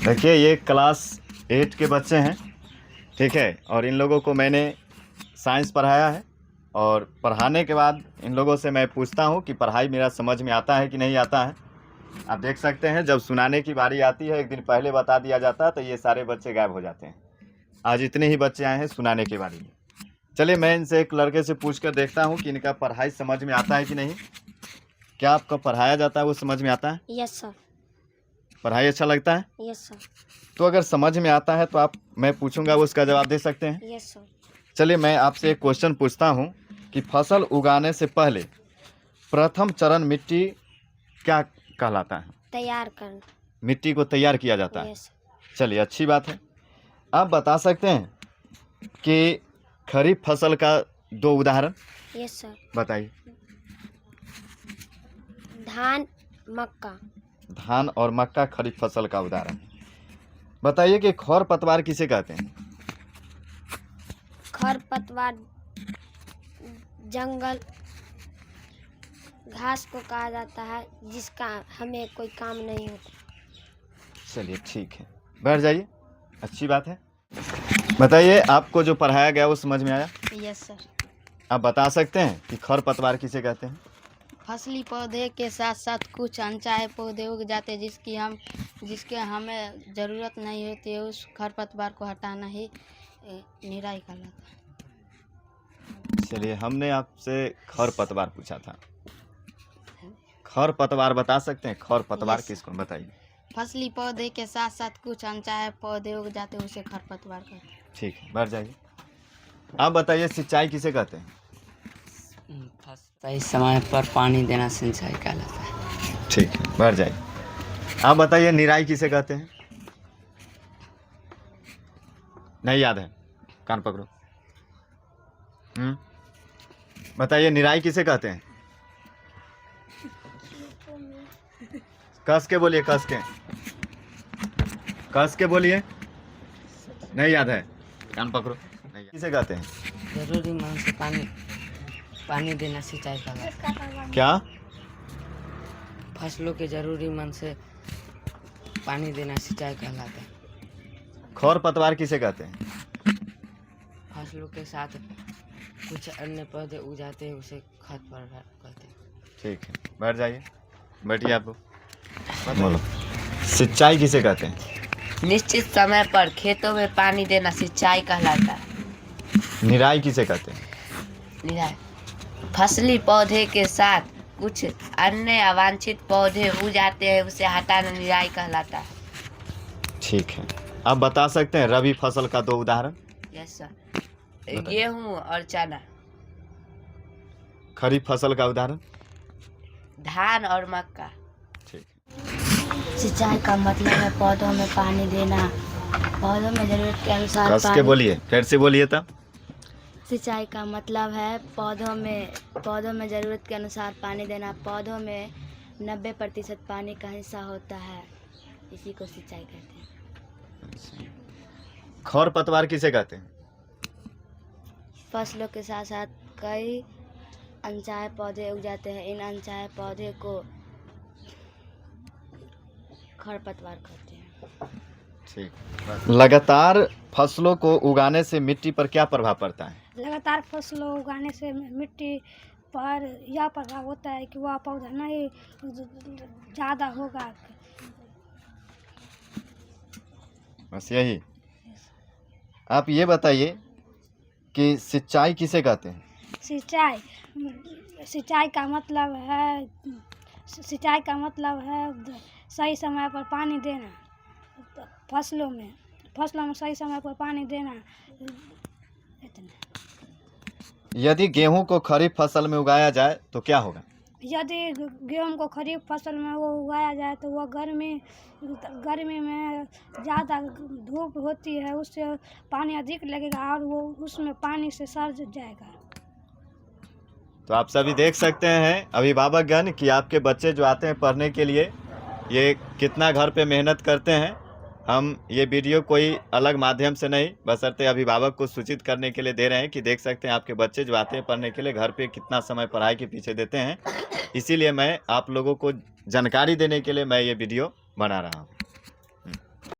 देखिए ये क्लास 8 के बच्चे हैं, ठीक है। और इन लोगों को मैंने साइंस पढ़ाया है और पढ़ाने के बाद इन लोगों से मैं पूछता हूँ कि पढ़ाई मेरा समझ में आता है कि नहीं आता है। आप देख सकते हैं जब सुनाने की बारी आती है, एक दिन पहले बता दिया जाता है तो ये सारे बच्चे गायब हो जाते हैं। आज इतने ही बच्चे आए हैं सुनाने की बारी में। चलिए मैं इनसे एक लड़के से पूछ कर देखता हूँ कि इनका पढ़ाई समझ में आता है कि नहीं। क्या आपका पढ़ाया जाता है वो समझ में आता है? Yes sir. पढ़ाई अच्छा लगता है? Yes sir. तो अगर समझ में आता है तो आप, मैं पूछूंगा वो उसका जवाब दे सकते हैं? Yes sir. चलिए मैं आपसे एक क्वेश्चन पूछता हूँ कि फसल उगाने से पहले प्रथम चरण मिट्टी क्या कहलाता है? तैयार करना। मिट्टी को तैयार किया जाता है। यस। चलिए अच्छी बात है। आप बता सकते हैं कि खरीफ फसल का 2 उदाहरण? Yes sir. बताइए। धान, मक्का। धान और मक्का खरीफ फसल का उदाहरण। बताइए कि खरपतवार किसे कहते हैं? खरपतवार जंगल घास को कहा जाता है जिसका हमें कोई काम नहीं होता। चलिए ठीक है, बैठ जाइए, अच्छी बात है। बताइए आपको जो पढ़ाया गया वो समझ में आया? Yes sir. आप बता सकते हैं कि खरपतवार किसे कहते हैं? फसली पौधे के साथ साथ कुछ अनचाहे पौधे उग जाते हैं जिसके हमें ज़रूरत नहीं होती है, उस खरपतवार को हटाना ही निराई कहलाता है। चलिए हमने आपसे खरपतवार पूछा था, खरपतवार बता सकते हैं? खरपतवार Yes. किसको, बताइए। फसली पौधे के साथ साथ कुछ अनचाहे पौधे उग जाते हैं, उसे खरपतवार कहते हैं। ठीक है, बैठ जाइए। आप बताइए सिंचाई किसे कहते हैं? सही समय पर पानी देना सिंचाई कहलाता है। ठीक है, बैठ जाइए। आप बताइए निराई किसे कहते हैं? नहीं याद है? कान पकड़ो। बताइए निराई किसे कहते हैं? कस के बोलिए, कस के, कस के बोलिए। नहीं याद है? कान पकड़ो। नहीं, किसे कहते हैं? जरूरी मन से पानी देना सिंचाई कहलाता है। क्या? फसलों के जरूरी मन से पानी देना सिंचाई कहलाता है। खरपतवार किसे कहते हैं? फसलों के साथ कुछ अन्य पौधे उग जाते हैं, उसे खरपतवार कहते हैं। ठीक है, बैठ जाइए, बैठिए। आप बोलो सिंचाई किसे कहते हैं? निश्चित समय पर खेतों में पानी देना सिंचाई कहलाता है। निराई किसे कहते हैं? निराई फसली पौधे के साथ कुछ अन्य अवांछित पौधे उग जाते हैं, उसे हटाना निराई कहलाता है। ठीक है, आप बता सकते हैं रबी फसल का 2 उदाहरण? Yes sir. गेहूं और चना। खरीफ फसल का उदाहरण? धान और मक्का। ठीक। सिंचाई का मतलब है पौधों में पानी देना, पौधों में जरूरत के अनुसार कस के बोलिए, फिर से बोलिए तब। सिंचाई का मतलब है पौधों में ज़रूरत के अनुसार पानी देना। पौधों में 90% पानी का हिस्सा होता है, इसी को सिंचाई कहते हैं। खरपतवार किसे कहते हैं? फसलों के साथ साथ कई अनचाहे पौधे उग जाते हैं, इन अनचाहे पौधे को खरपतवार कहते हैं। ठीक। लगातार फसलों को उगाने से मिट्टी पर क्या प्रभाव पड़ता है? लगातार फसलों उगाने से मिट्टी पर यह प्रभाव होता है कि वह पौधा नहीं ज़्यादा होगा। बस यही। आप ये बताइए कि सिंचाई किसे कहते हैं? सिंचाई का मतलब है सही समय पर पानी देना। फसलों में सही समय पर पानी देना। यदि गेहूं को खरीफ फसल में उगाया जाए तो क्या होगा? यदि गेहूं को खरीफ फसल में वो उगाया जाए तो वह गर्मी में ज़्यादा धूप होती है, उससे पानी अधिक लगेगा और वो उसमें पानी से सड़ जाएगा। तो आप सभी देख सकते हैं अभिभावकगण कि आपके बच्चे जो आते हैं पढ़ने के लिए ये कितना घर पे मेहनत करते हैं। हम ये वीडियो कोई अलग माध्यम से नहीं, बशर्ते अभिभावक को सूचित करने के लिए दे रहे हैं कि देख सकते हैं आपके बच्चे जो आते हैं पढ़ने के लिए घर पे कितना समय पढ़ाई के पीछे देते हैं। इसीलिए मैं आप लोगों को जानकारी देने के लिए मैं ये वीडियो बना रहा हूँ।